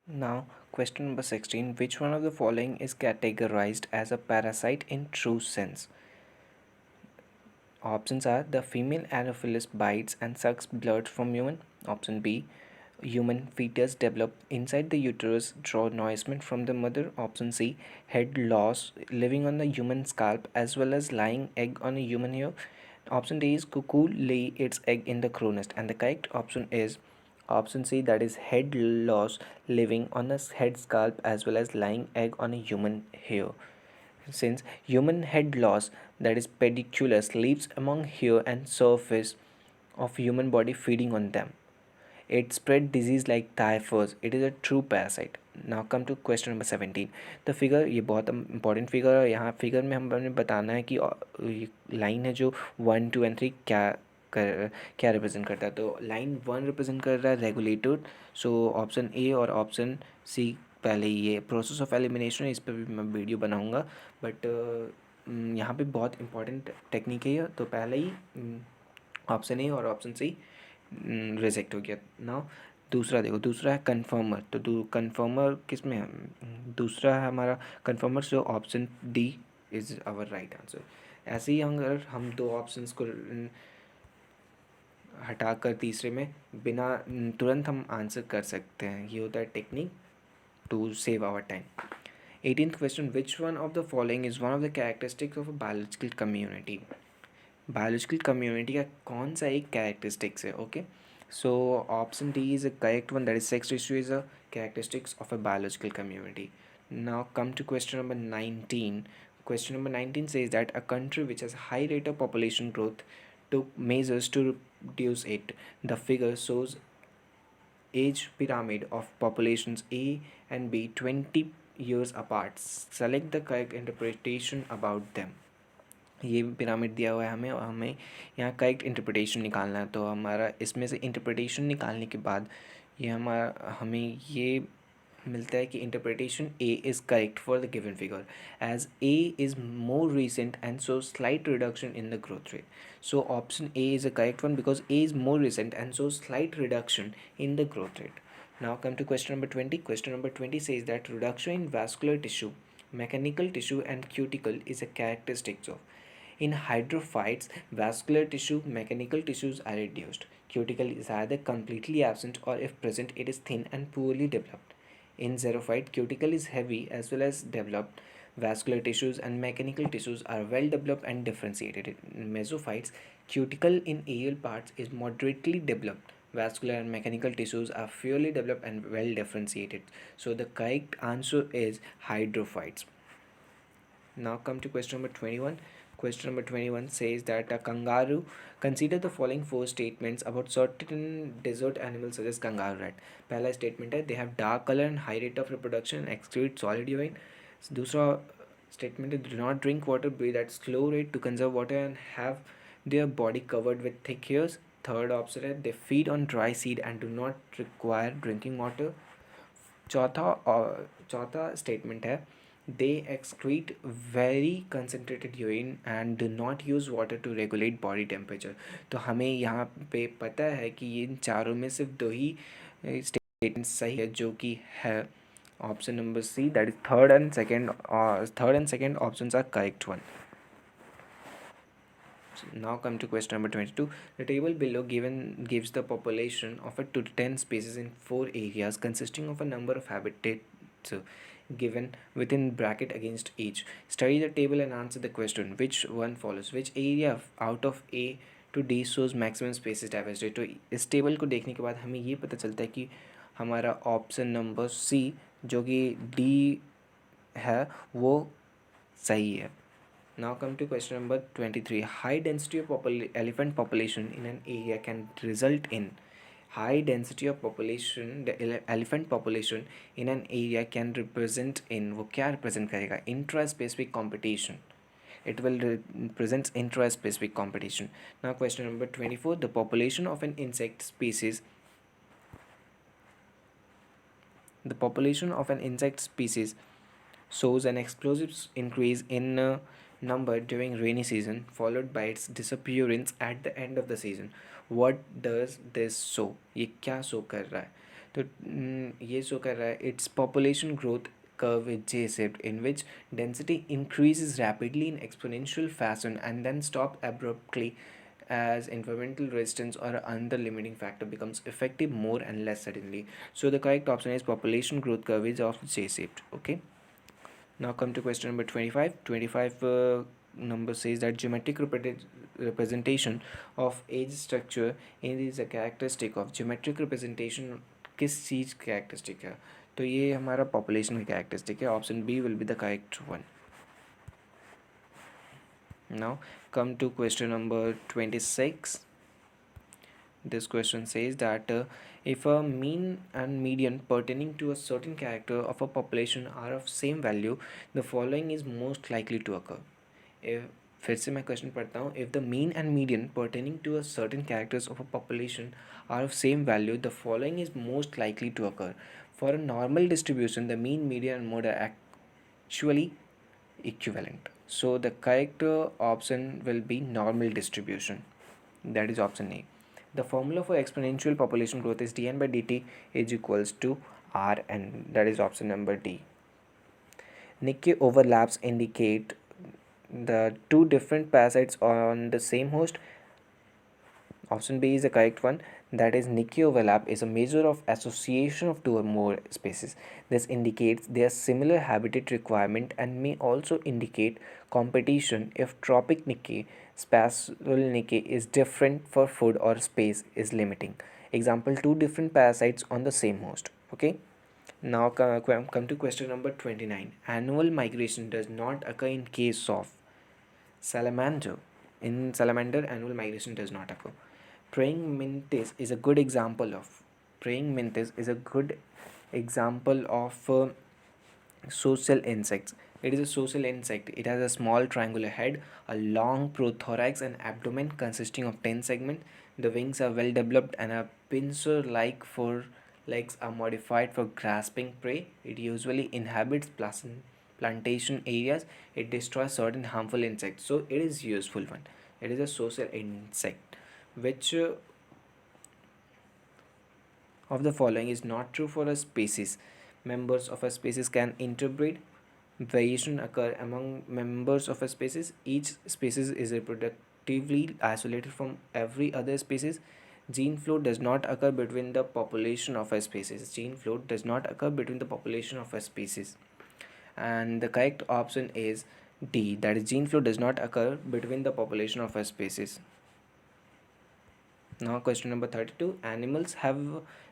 Now, question number 16. Which one of the following is categorized as a parasite in true sense? Options are the female Anopheles bites and sucks blood from human. Option B, human fetus develop inside the uterus, draw nourishment from the mother. Option C, head loss living on the human scalp as well as laying egg on a human hair. Option D is cuckoo lay its egg in the crow nest, and the correct option is option C, that is head loss living on a head scalp as well as laying egg on a human hair. Since human head loss, that is pediculus, lives among hair and surface of human body feeding on them. It spread disease like typhus. It is a true parasite. Now come to question number 17. The figure, ये बहुत important figure है. यहाँ figure में हमें बताना है कि line है जो 1, 2 एंड 3 क्या रिप्रेजेंट करता है. तो लाइन 1 रिप्रेजेंट कर रहा है रेगुलेटेड. सो ऑप्शन ए और ऑप्शन सी पहले ये प्रोसेस ऑफ एलिमिनेशन है, इस पर भी मैं वीडियो बनाऊंगा. बट यहाँ पे बहुत इंपॉर्टेंट टेक्निक है ये. तो पहले ही ऑप्शन ए और ऑप्शन सी रिजेक्ट हो गया. नाउ दूसरा देखो, दूसरा है कन्फर्मर. तो कन्फर्मर किस में है? दूसरा है हमारा कन्फर्मर, जो option D is our right answer. ऐसे ही अगर हम दो ऑप्शंस को हटाकर तीसरे में बिना तुरंत हम आंसर कर सकते हैं. ये होता है technique to save our time. 18th question. Which one of the following is one of the characteristics of a biological community? Biological community का कौन सा एक कैरेक्टरिस्टिक्स है? Okay, so option D is a correct one, that is sex ratio is a characteristics of a biological community. Now come to question number 19. Question number 19 says that a country which has high rate of population growth took measures to reduce it. The figure shows age pyramid of populations A and B 20 years apart. Select the correct interpretation about them. ये pyramid दिया हुआ है हमें, और हमें यहाँ correct interpretation निकालना है. तो हमारा इसमें से इंटरप्रिटेशन निकालने के बाद ये हमें ये मिलता है कि interpretation A is correct for the given figure, as A is more recent and so slight reduction in the growth rate. So option A is a correct one because A is more recent and so slight reduction in the growth rate. Now come to question number 20. Question number 20 says that reduction in vascular tissue, mechanical tissue and cuticle is a characteristic of. In hydrophytes, vascular tissue, mechanical tissues are reduced. Cuticle is either completely absent or if present, it is thin and poorly developed. In xerophyte, cuticle is heavy as well as developed. Vascular tissues and mechanical tissues are well developed and differentiated. In mesophytes, cuticle in aerial parts is moderately developed. Vascular and mechanical tissues are fairly developed and well differentiated. So the correct answer is hydrophytes. Now come to question number 21. Question number 21 says that a kangaroo, consider the following four statements about certain desert animals such as kangaroo rat. पहला statement है they have dark color and high rate of reproduction and excrete solid urine. दूसरा statement है do not drink water, breathe at slow rate to conserve water and have their body covered with thick hairs. Third option है they feed on dry seed and do not require drinking water. चौथा statement है they excrete very concentrated urine and do not use water to regulate body temperature. तो हमें यहाँ पे पता है कि इन चारों में सिर्फ दो ही स्टेटमेंट सही है, जो कि है option number C, that is third and second options are correct one. Now come to question number 22. The table below gives the population of a 2 to 10 species in 4 areas consisting of a number of habitats given within bracket against each. Study the table and answer the question. Which one follows? Which area out of A to D shows maximum species diversity? तो इस table को देखने के बाद हमें ये पता चलता है कि हमारा ऑप्शन नंबर सी जो कि डी है वो सही है. Now come to question number 23. High density of elephant population in an area can result in high density of population, the elephant population in an area can represent in, वो क्या represent करेगा? Intra-specific competition. It will represent intra-specific competition. Now question number 24. The population of an insect species, the population of an insect species shows an explosive increase in number during rainy season followed by its disappearance at the end of the season. What does this show? ये क्या show कर रहा है? तो ये show कर रहा है its population growth curve is J-shaped in which density increases rapidly in exponential fashion and then stop abruptly as environmental resistance or another limiting factor becomes effective more and less suddenly. So the correct option is population growth curve is of J-shaped. Okay. Now come to question number 25. 25 number says that geometric representation of age structure is a characteristic of geometric representation किस चीज़ characteristic है तो ये हमारा population की characteristic है option B will be the correct one. Now come to question number 26. This question says that if a mean and median pertaining to a certain character of a population are of same value, the following is most likely to occur. If फिर से मैं question पढ़ता हूँ if the mean and median pertaining to a certain characters of a population are of same value, the following is most likely to occur. For a normal distribution, the mean, median, and mode are actually equivalent. So the correct option will be normal distribution. That is option A. The formula for exponential population growth is dn by dt is equals to Rn. That is option number D. Nikkei overlaps indicate the two different parasites on the same host. Option B is the correct one. That is, Nikkei overlap is a measure of association of two or more species. This indicates their similar habitat requirement and may also indicate competition if tropic Nikkei, spatial Nikkei is different for food or space is limiting. Example, two different parasites on the same host. Okay. Now come to question number 29. Annual migration does not occur in case of salamander. In salamander, annual migration does not occur. Praying mantis is a good example of social insects. It is a social insect. It has a small triangular head, a long prothorax, and abdomen consisting of 10 segments. The wings are well developed and a pincer-like forelegs are modified for grasping prey. It usually inhabits plantation areas. It destroys certain harmful insects. So it is useful one. It is a social insect. Which of the following is not true for a species? Members of a species can interbreed. Variation occur among members of a species. Each species is reproductively isolated from every other species. Gene flow does not occur between the population of a species. Gene flow does not occur between the population of a species. And the correct option is D. That is, gene flow does not occur between the population of a species. Now question number 32. Animals have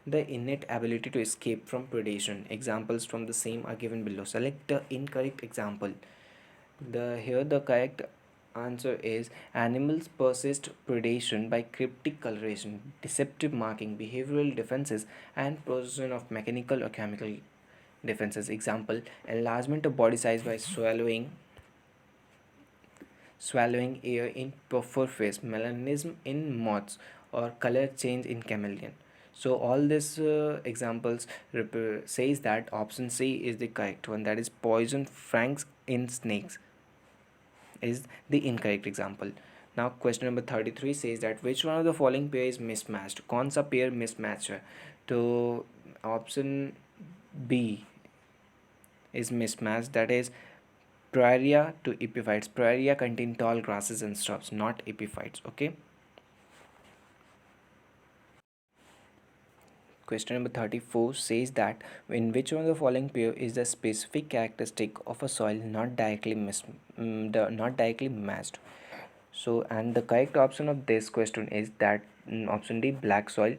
the innate ability to escape from predation. Examples from the same are given below. Select the incorrect example. Here the correct answer is animals persist predation by cryptic coloration, deceptive marking, behavioral defenses, and possession of mechanical or chemical defenses. Example, enlargement of body size by swallowing air in pufferfish, melanism in moths, or color change in chameleon. So all these examples says that option C is the correct one. That is, poison fangs in snakes is the incorrect example. Now question number 33 says that which one of the following pair is mismatched? कौन सा pair mismatched है? तो option B is mismatched. That is, Praria to epiphytes. Praria contain tall grasses and shrubs, not epiphytes. Okay. Question number 34 says that in which one of the following pair is the specific characteristic of a soil not directly not directly matched? So, and the correct option of this question is that option D, black soil.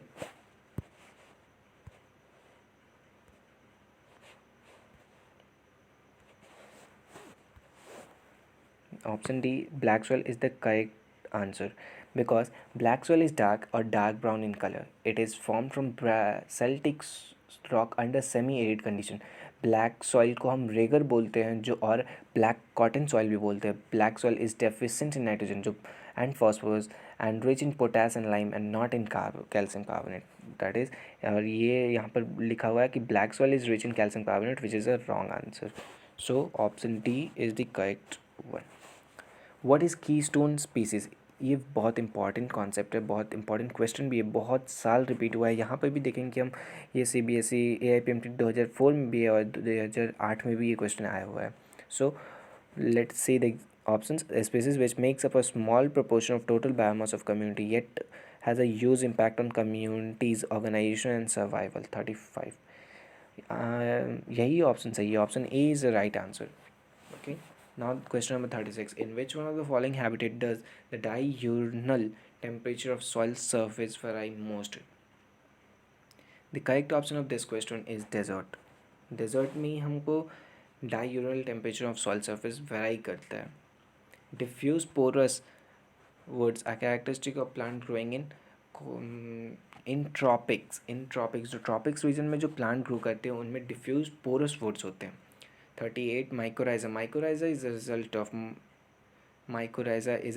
Option D, black soil is the correct answer because black soil is dark or dark brown in color. It is formed from basaltic rock under semi-arid condition. Black soil को हम रेगर बोलते हैं जो और black cotton soil भी बोलते हैं. Black soil is deficient in nitrogen जो and phosphorus and rich in potash and lime and not in calcium carbonate. That is, और ये यहाँ पर लिखा हुआ है कि black soil is rich in calcium carbonate which is a wrong answer. So option D is the correct one. What is keystone species? ये बहुत इंपॉर्टेंट कॉन्सेप्ट है, बहुत इंपॉर्टेंट क्वेश्चन भी है, बहुत साल रिपीट हुआ है। यहाँ पर भी देखेंगे कि हम ये CBSE AIPMT 2004 में भी है और 2008 में भी ये क्वेश्चन आया हुआ है। सो let's see the options. A species which makes up a small proportion of total biomass of community yet has a huge impact on communities organization and survival. 35. यही ऑप्शन सही है, option A is the right answer. Okay, now question number 36. In which one of the following habitat does the diurnal temperature of soil surface vary most? The correct option of this question is desert. Desert में हमको diurnal temperature of soil surface vary करता है. Diffuse porous woods are characteristic of plant growing in tropics. जो tropics region में जो plant grow करते हैं उनमें diffuse porous woods होते हैं. 38. Mycorrhiza is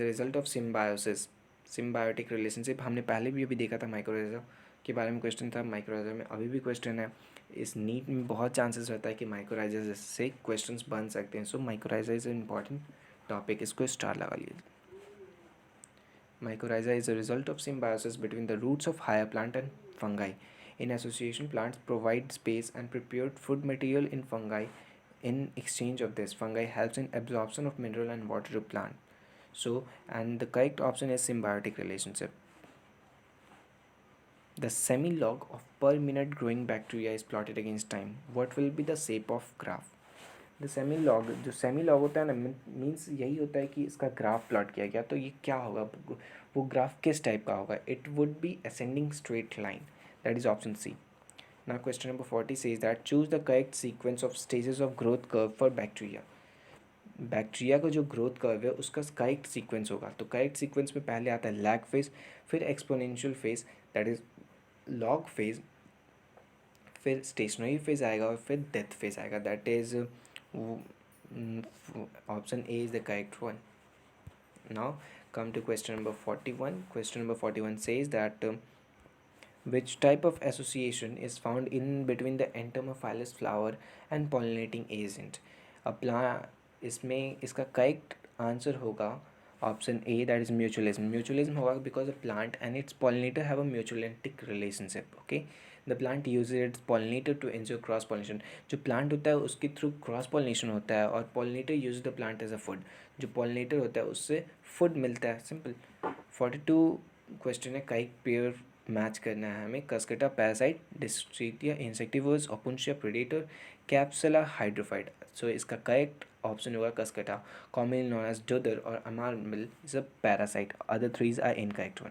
a result of symbiosis. Symbiotic relationship हमने पहले भी अभी देखा था mycorrhiza के बारे में क्वेश्चन था, mycorrhiza में अभी भी क्वेश्चन है. इस नीट में बहुत चांसेस रहता है कि mycorrhiza से क्वेश्चंस बन सकते हैं. सो mycorrhiza इज इम्पॉर्टेंट टॉपिक, इसको स्टार लगा लीजिए. Mycorrhiza is a result of symbiosis between the roots of higher plant and fungi. In association, plants provide space and prepared food material in fungi. In exchange of this, fungi helps in absorption of mineral and water to plant. So, and the correct option is symbiotic relationship. The semi-log of per minute growing bacteria is plotted against time. What will be the shape of graph? The semi log, जो semi log होता है ना, means यही होता है कि इसका graph plot किया गया, तो ये क्या होगा, वो ग्राफ किस टाइप का होगा? It would be ascending straight line. That is option C. Now question number 40 says that choose the correct sequence of stages of growth curve for bacteria. Bacteria का जो ग्रोथ कर्व है उसका correct sequence होगा. तो correct sequence में पहले आता है लैग फेज, फिर exponential phase that is log phase, फिर स्टेशनरी फेज आएगा और फिर डेथ फेज आएगा. That is option A is the correct one. Now come to question number 41. Question number 41 says that which type of association is found in between the entomophilous flower and pollinating agent? इसमें इसका correct answer होगा option A, that is mutualism. Mutualism होगा because a plant and its pollinator have a mutualistic relationship. Okay, the plant use its pollinator to ensure cross pollination. जो plant होता है उसके through cross pollination होता है और pollinator use the plant as a food. जो pollinator होता है उससे फूड मिलता है. सिंपल. 42 क्वेश्चन है, कई पेयर मैच करना है हमें. Cuscuta parasite, Dischidia insectivores, Opuntia predator, Capsula hydrophyte. So इसका करेक्ट ऑप्शन होगा Cuscuta. Commonly known as dodder और अमारमिल is a parasite. Other threes are incorrect one.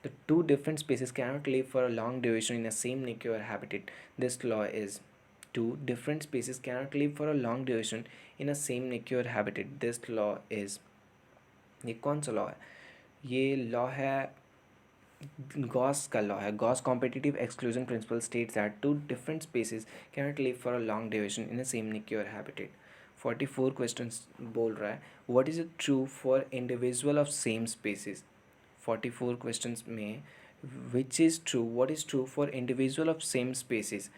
The two different species cannot live for a long duration in the same nuclear habitat. This law is two different species cannot live for a long duration in a same nuclear habitat. This law is, ये कौन सा law है? ये law है Gauss का law है. Gause competitive exclusion principle states that two different species cannot live for a long duration in a same निक्योर habitat. 44 question बोल रहा है what is it true for individual of same species. 44 questions में which is true, what is true for individual of same species.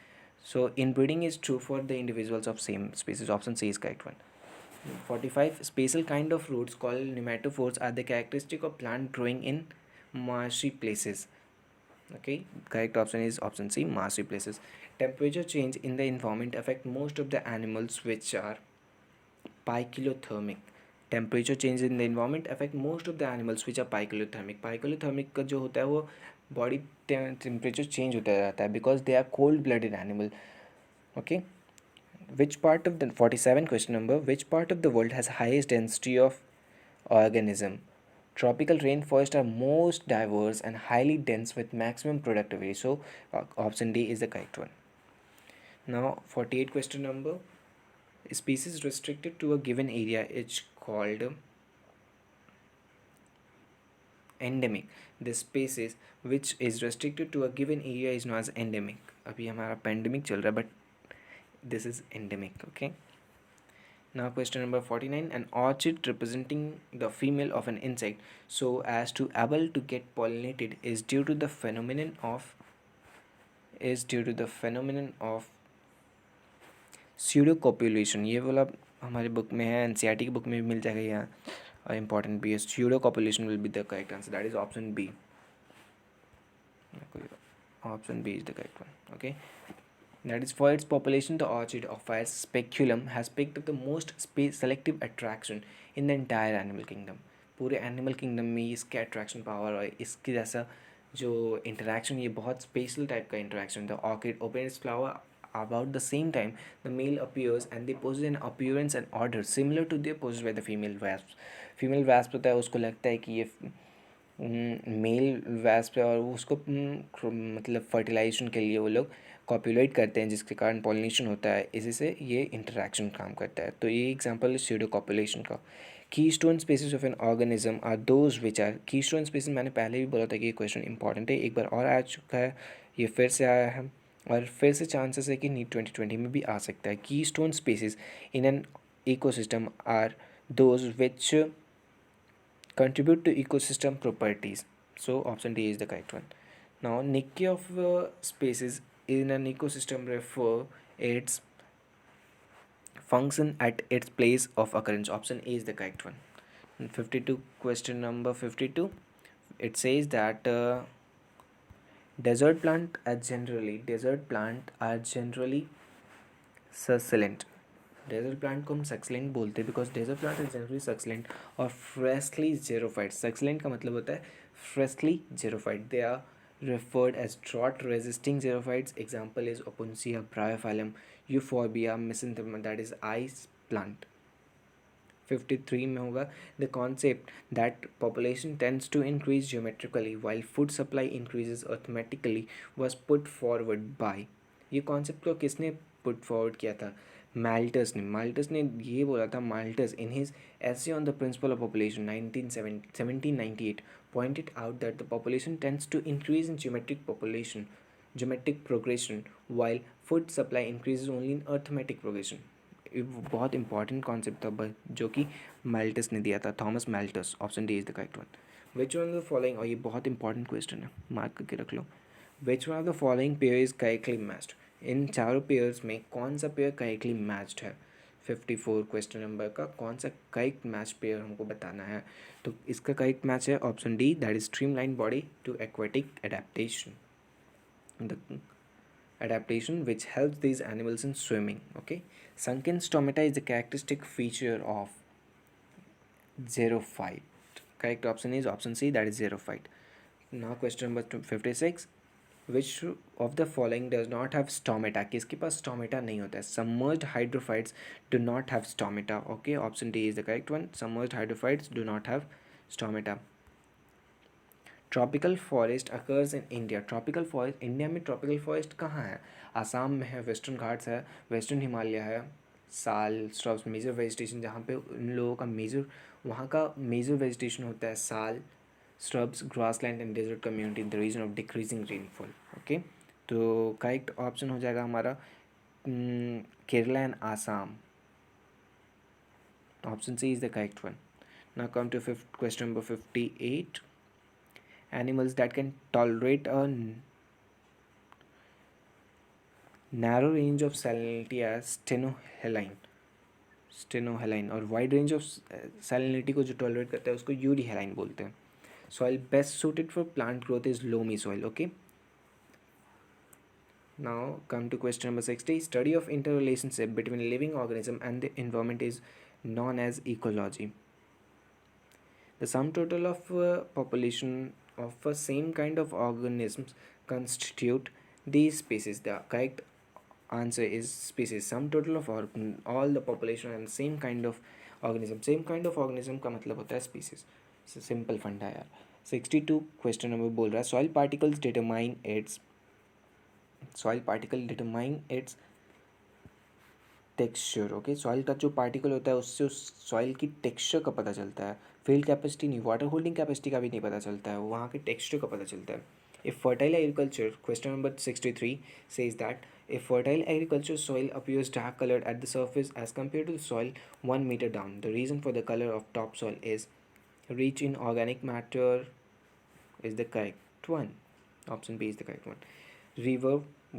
So inbreeding is true for the individuals of same species. Option C is correct one. 45 special kind of roots called nematophores are the characteristic of plant growing in marshy places. Okay, correct option is option C, marshy places. Temperature change in the environment affect most of the animals which are phyclothermic. Temperature change in the environment affect most of the animals which are poikilothermic. Poikilothermic का जो होता है वो body temperature change होता रहता है because they are cold blooded animal. Okay, which part of the 47 question number, which part of the world has highest density of organism. Tropical rainforests are most diverse and highly dense with maximum productivity. So option D is the correct one. Now 48 question number, species restricted to a given area is called endemic. The species which is restricted to a given area is known as endemic. अभी हमारा pandemic चल रहा है but this is endemic. Okay. Now question number 49. An orchid representing the female of an insect so as to able to get pollinated is due to the phenomenon of pseudocopulation. ये वाला हमारे book में है, NCERT की book में भी मिल जाएगा यहाँ. important B. Pseudo copulation will be the correct answer. That is option B. Option B is the correct one. Okay. That is, for its population, the orchid of fire speculum has picked up the most space selective attraction in the entire animal kingdom. पूरे animal kingdom में इसका attraction power और इसके जैसा जो interaction, ये बहुत special type का इंटरेक्शन था. Orchid open it's flower about the same time the male appears and they possess an appearance and order similar to the possessed by the female wasps. Female wasp होता है, उसको लगता है कि ये mail wasp है और उसको मतलब फर्टिलाइजेशन के लिए वो लोग कॉपुलेट करते हैं, जिसके कारण पॉलिनेशन होता है. इसी से ये इंटरेक्शन काम करता है. तो ये एग्जांपल है स्यूडो कॉपुलेशन का. Keystone species of an organism are those which are. Keystone species मैंने पहले भी बोला था कि ये क्वेश्चन इंपॉर्टेंट है, एक बार और आ चुका है, ये फिर से आया है और फिर से चांसेस है कि नीट 2020 में भी आ सकता है. Keystone species in an ecosystem are those which contribute to ecosystem properties. So option D is the correct one. Now niche of species in an ecosystem refer its function at its place of occurrence. Option A is the correct one. 52, question number 52, it says that desert plant are generally succulent. Desert plant को हम succulent बोलते हैं because desert plant is generally succulent और fleshy xerophyte. Succulent का मतलब होता है fleshy xerophyte. They are referred as drought resisting xerophytes. Example is Opuntia, Bryophyllum, Euphorbia, Mesenteric, that is ice plant. 53 में होगा, the concept that population tends to increase geometrically while food supply increases arithmetically was put forward by. ये concept को किसने put forward किया था? माल्टस ने ये बोला था. Malthus in his essay on the principle of population 1798 pointed out that the population tends to increase in geometric progression while food supply increases only in arithmetic progression. ये बहुत इंपॉर्टेंट कॉन्सेप्ट था जो कि माल्टस ने दिया था, Thomas Malthus. Option D is the correct one. Which one of the following, और ये बहुत इंपॉर्टेंट क्वेश्चन है, मार्क करके रख लो. Which one of the following pair is correctly matched. इन चारों पेयर्स में कौन सा पेयर करेक्टली मैच्ड है? 54 क्वेश्चन नंबर का कौन सा करेक्ट मैच पेयर हमको बताना है. तो इसका करेक्ट मैच है option D, that is streamline body to aquatic adaptation. The adaptation which helps these animals in swimming. Okay, sunken stomata is the characteristic feature of xerophyte. Correct option is option C, that is xerophyte. Now question number 56, which of the following does not have stomata? किसके पास stomata नहीं होता है? Submerged hydrophytes do not have stomata. Okay, option D is the correct one. Submerged hydrophytes do not have stomata. Tropical forest occurs in India. Tropical forest India में, tropical forest कहाँ है? आसाम में है, western Ghats है, western Himalaya है, sal स्ट्रब्स major vegetation, जहाँ पे उन लोगों का मेजर, वहाँ का मेजर वेजिटेशन होता है sal, shrubs, grassland and desert community in the region of decreasing rainfall. Okay, तो करेक्ट ऑप्शन हो जाएगा हमारा Kerala and Assam. Option C is the correct one. Now come to question number 58. Animals that can tolerate a narrow range of salinity as stenohaline और wide range of salinity को जो tolerate करता है उसको euryhaline बोलते हैं. Soil best suited for plant growth is loamy soil. Okay, now come to question number 60. Study of interrelationship between living organism and the environment is known as ecology. The sum total of population of a same kind of organisms constitute these species. The correct answer is species. Sum total of all the population and same kind of organism. Same kind of organism का मतलब होता है species. Simple फंडा यार. 62 question number बोल रहा है soil particles determine its texture. Okay, soil का जो पार्टिकल होता है उससे उस सॉइल की टेक्सचर का पता चलता है. फील्ड कैपेसिटी नहीं, वाटर होल्डिंग कैपेसिटी का भी नहीं पता चलता है, वहाँ के टेक्सचर का पता चलता है. If fertile agriculture, question number 63 says that if fertile agriculture soil appears dark colored at the surface as compared to the soil 1 meter down, the reason for the color of topsoil is rich in organic matter is the correct one. Option B is the correct one. River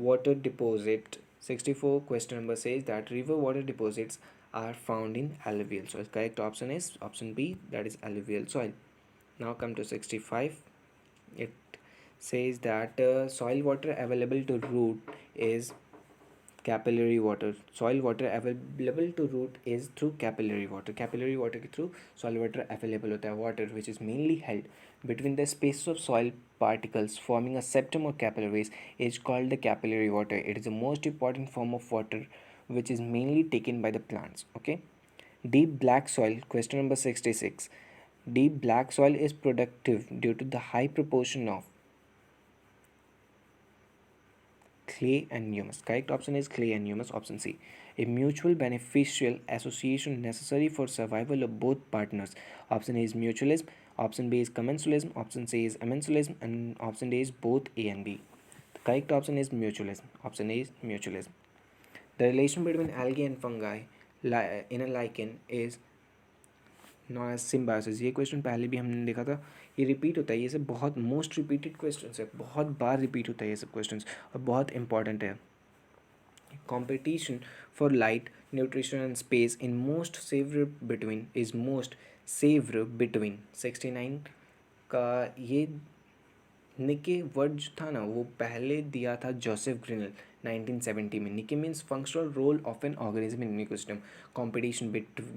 water deposit 64 question number says that river water deposits are found in alluvial soil. Correct option is option B, that is alluvial soil. Now come to 65. It says that soil water available to root is capillary water. Soil water available to root is through capillary water. Capillary water के through soil water available होता है. Water which is mainly held between the spaces of soil particles forming a septum or capillaries is called the capillary water. It is the most important form of water which is mainly taken by the plants. Okay. Deep black soil, question number 66. Deep black soil is productive due to the high proportion of clay and humus. Correct option is clay and humus, option C. A mutual beneficial association necessary for survival of both partners. Option A is mutualism, option B is commensalism, option C is amensalism, and option D is both A and B. The correct option is mutualism. Option A is mutualism. The relation between algae and fungi in a lichen is known as symbiosis. ये question पहले भी हमने देखा था. ये repeat होता है. ये सब बहुत मोस्ट रिपीटेड क्वेश्चन है. बहुत बार रिपीट होता है ये सब क्वेश्चन और बहुत इंपॉर्टेंट है. Competition for light, nutrition and space in most savor between is most savor between 69 का ये निके वर्ड जो था ना वो पहले दिया था जोसेफ ग्रिनल 1970 में. Niche means functional role of an organism in ecosystem. Competition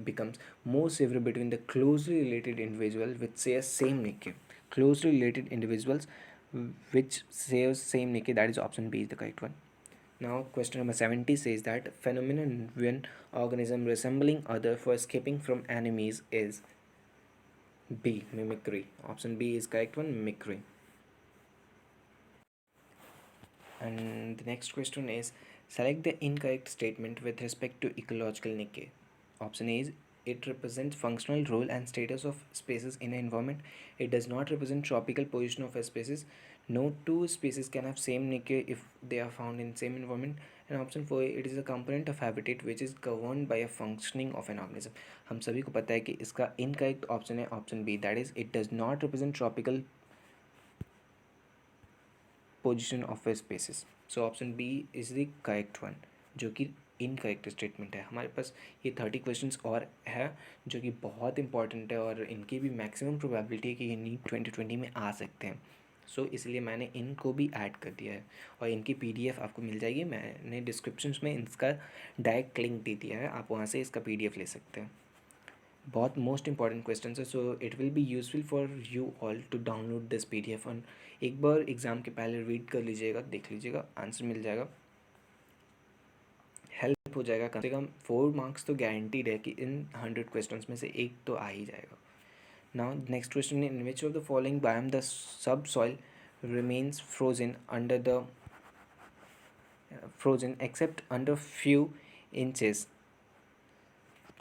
becomes more severe between the closely related individual which share same niche. Closely related individuals which share same niche, that is option B is the correct one. Now question number 70 says that phenomenon when organism resembling other for escaping from enemies is B, mimicry. Option B is correct one, mimicry. And the next question is select the incorrect statement with respect to ecological niche. Option A is it represents functional role and status of species in an environment. It does not represent tropical position of a species. No two species can have same niche if they are found in same environment. And option 4, it is a component of habitat which is governed by a functioning of an organism. हम सभी को पता है कि इसका incorrect option है option B, that is it does not represent tropical position of a species. So option B is the correct one, जो कि इनकरेक्ट स्टेटमेंट है. हमारे पास ये 30 क्वेश्चंस और है जो कि बहुत इंपॉर्टेंट है और इनकी भी मैक्सिमम प्रोबेबिलिटी है कि ये नीट 2020 में आ सकते हैं. सो इसलिए मैंने इनको भी ऐड कर दिया है और इनकी PDF आपको मिल जाएगी. मैंने डिस्क्रिप्शन में इसका डायरेक्ट लिंक दे दिया है, आप वहाँ से इसका PDF ले सकते हैं. बहुत मोस्ट इंपॉर्टेंट क्वेश्चन है. So it will be useful for you all to download this PDF और एक बार एग्ज़ाम के पहले रीड कर लीजिएगा, देख लीजिएगा, आंसर मिल जाएगा, हेल्प हो जाएगा. कम से कम 4 मार्क्स तो गारंटीड है कि इन 100 क्वेश्चंस में से एक तो आ ही जाएगा. Now next question, in which of the following biome the sub soil remains frozen under the frozen except under few inches.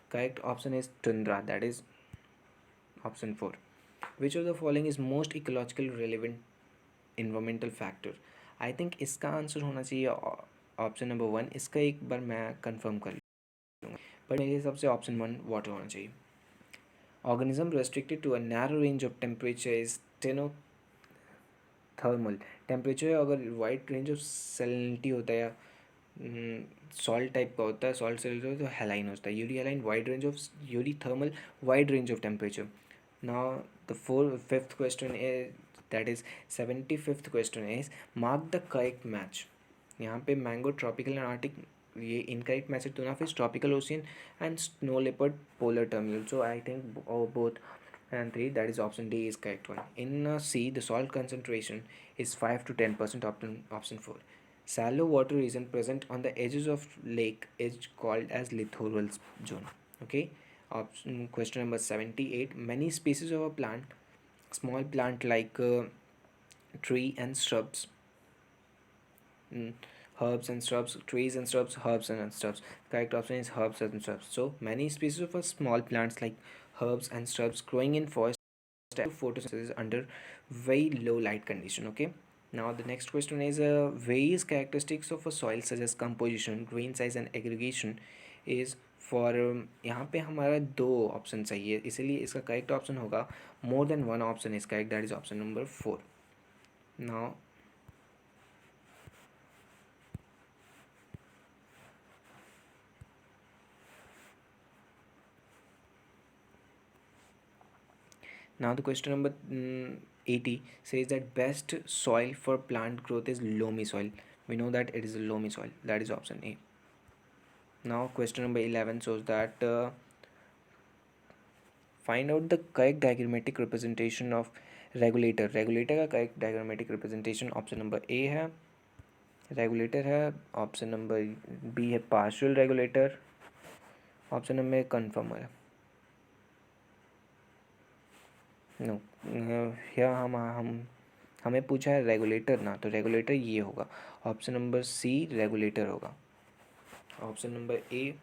Correct option is tundra, that is option 4. Which of the following is most ecological relevant environmental factor? I think इसका answer होना चाहिए option number 1. इसका एक बार मैं confirm कर लूँगा but मेरे हिसाब से ऑप्शन 1 वाटर होना चाहिए. Organism restricted to a narrow range of temperature is thermal. Temperature अगर वाइड रेंज ऑफ सेलिनिटी होता है या सॉल्ट टाइप का होता है, सॉल्ट सेलिनिटी तो हेलाइन होता है. Yuri हेलाइन wide range of, Yuri thermal wide range of temperature. Now the fifth question is that is 75th question is mark the correct match. यहाँ पे मैंगो ट्रॉपिकल एंड आर्टिक ये incorrect match है. Tuna fish tropical ocean and snow leopard polar terminal. So I think both and 3, that is option D is correct one. In C, the salt concentration is 5 to 10%. Option 4. Shallow water region present on the edges of lake is called as littoral zone. Okay. Question number 78. Many species of a plant, small plant like tree and shrubs, herbs and shrubs, trees and shrubs, herbs and shrubs. Correct option is herbs and shrubs. So many species of small plants like herbs and shrubs growing in forest photosynthesis under very low light condition. Okay. Now the next question is various characteristics of a soil such as composition, grain size and aggregation is for यहाँ पे हमारा 2 option चाहिए, इसलिए इसका correct option होगा more than 1 option is correct, that is option number 4. Now Now the question number 80 says that best soil for plant growth is loamy soil. We know that it is a loamy soil. That is option A. Now question number 11 shows that find out the correct diagrammatic representation of regulator. regulator का correct diagrammatic representation option number A है, regulator है, option number B है partial regulator, option number conformer है. No यहाँ हम हमें पूछा है रेगुलेटर ना, तो रेगुलेटर ये होगा, ऑप्शन नंबर सी रेगुलेटर होगा. ऑप्शन नंबर ए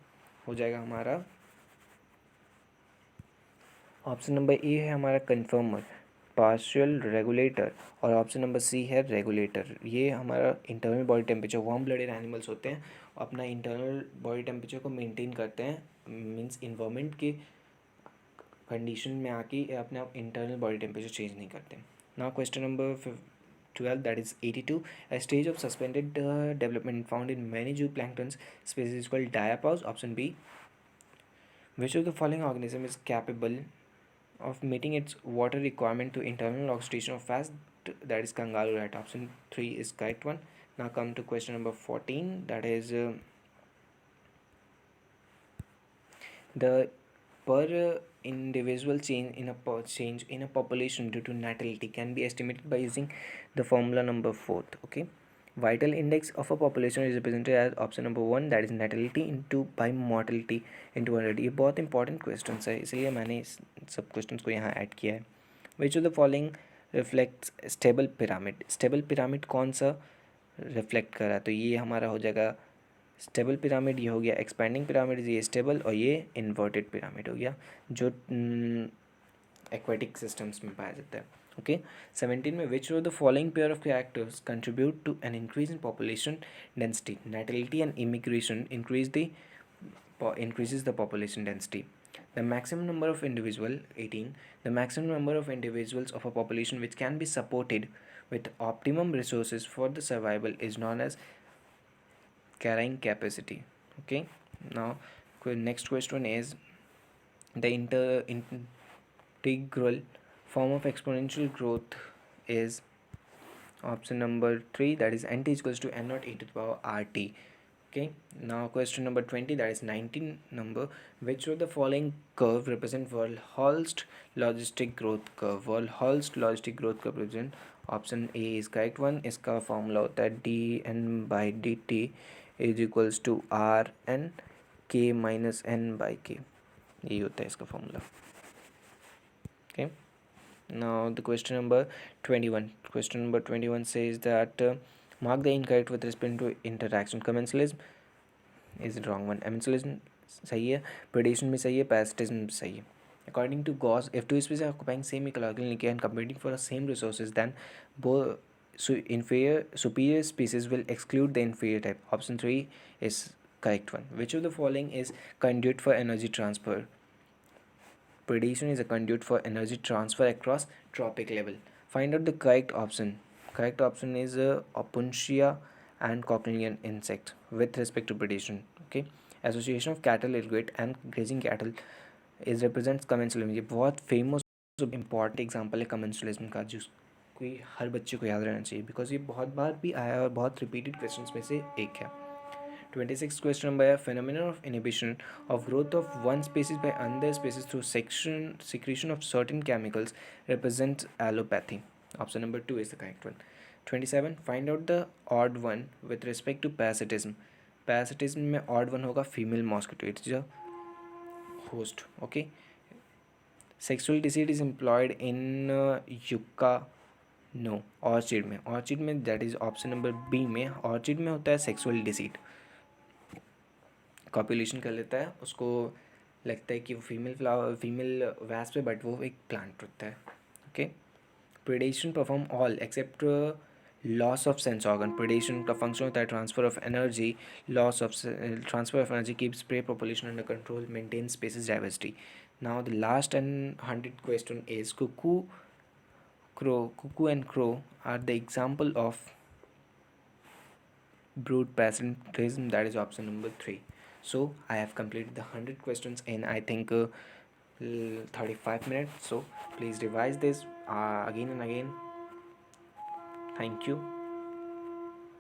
हो जाएगा हमारा, ऑप्शन नंबर ए है हमारा कन्फर्मर, पार्शियल रेगुलेटर, और ऑप्शन नंबर सी है रेगुलेटर. ये हमारा internal body temperature, warm blooded animals होते हैं, अपना इंटरनल बॉडी टेम्परेचर को मेंटेन करते हैं, मींस इन्वायरमेंट के कंडीशन में आके अपने आप इंटरनल बॉडी टेम्परेचर चेंज नहीं करते. Now question number 12, that is 82. A stage of suspended development found in many zooplankton species is called diapause. Option B. Which of the following organism is capable of meeting its water requirement to internal oxidation of fats? That is kangaroo rat. Option 3 is correct one. Now come to question number 14. That is the per individual change in a population due to natality can be estimated by using the formula number 4th. Okay, vital index of a population is represented as option number 1, that is natality into by mortality into 100. ये बहुत important question है, इसलिए मैंने इस सब questions को यहाँ add किया है. विच of the following reflects stable pyramid. Stable pyramid कौन सा रिफ्लेक्ट कर रहा है, तो ये हमारा हो जाएगा स्टेबल पिरामिड, ये हो गया एक्सपैंडिंग पिरामिड, ये स्टेबल, और ये इन्वर्टेड पिरामिड हो गया जो एक्वेटिक सिस्टम्स में पाया जाता है. ओके, 17 में which of the following pair of characters contribute to an increase in population density. Natality and immigration increases the population density. The maximum number of individual 18, the maximum number of individuals of a population which can be supported with optimum resources for the survival is known as carrying capacity. Okay, now next question is the integral form of exponential growth is option number 3, that is nt is equals to n naught e to the power rt. Okay, now question number 20, that is 19 number. Which of the following curve represent Walhall's logistic growth curve. Walhall's logistic growth curve represent option A is correct one. इसका formula होता है dn by dt is equals to rn k minus n by k. यही होता है इसका formula. Okay, now the question number 21. Question number 21 says that mark the incorrect with respect to interaction. Commensalism is the wrong one. Amensalism सही है, predation भी सही है, parasitism भी सही है. According to Gauss, if two species are occupying same ecological niche and competing for the same resources, then both superior species will exclude the inferior type. Option 3 is correct one. Which of the following is conduit for energy transfer? Predation is a conduit for energy transfer across tropic level. Find out the correct option. Correct option is Opuntia and cochlean insect with respect to predation. Okay, association of cattle irrigate and grazing cattle is represents commensalism. ये बहुत famous important example है commensalism का, जो कोई हर बच्चे को याद रहना चाहिए, बिकॉज ये बहुत बार भी आया है और बहुत रिपीटेड क्वेश्चंस में से एक है. 26 question number, a phenomenon of inhibition of growth of one species by another species through secretion of certain chemicals represents allopathy. Option number 2 is the correct one. 27, find out the odd one with respect to parasitism. Parasitism में odd one होगा female mosquito, it's the host. Okay, sexual deceit is employed in yucca नो orchid में. Orchid में that is option number B में, orchid में होता है sexual deceit. Copulation कर लेता है, उसको लगता है कि वो फीमेल वैस्प है, बट वो एक प्लांट होता है. Okay, predation perform all except loss of sense organ. Predation का फंक्शन होता है transfer of energy, loss of transfer of energy, keeps pray population under control, maintain species diversity. Now the last and 100 question is cuckoo and crow are the example of brood parasitism, that is option number 3. So I have completed the 100 questions, and I think 35 minutes. So please revise this again and again. Thank you.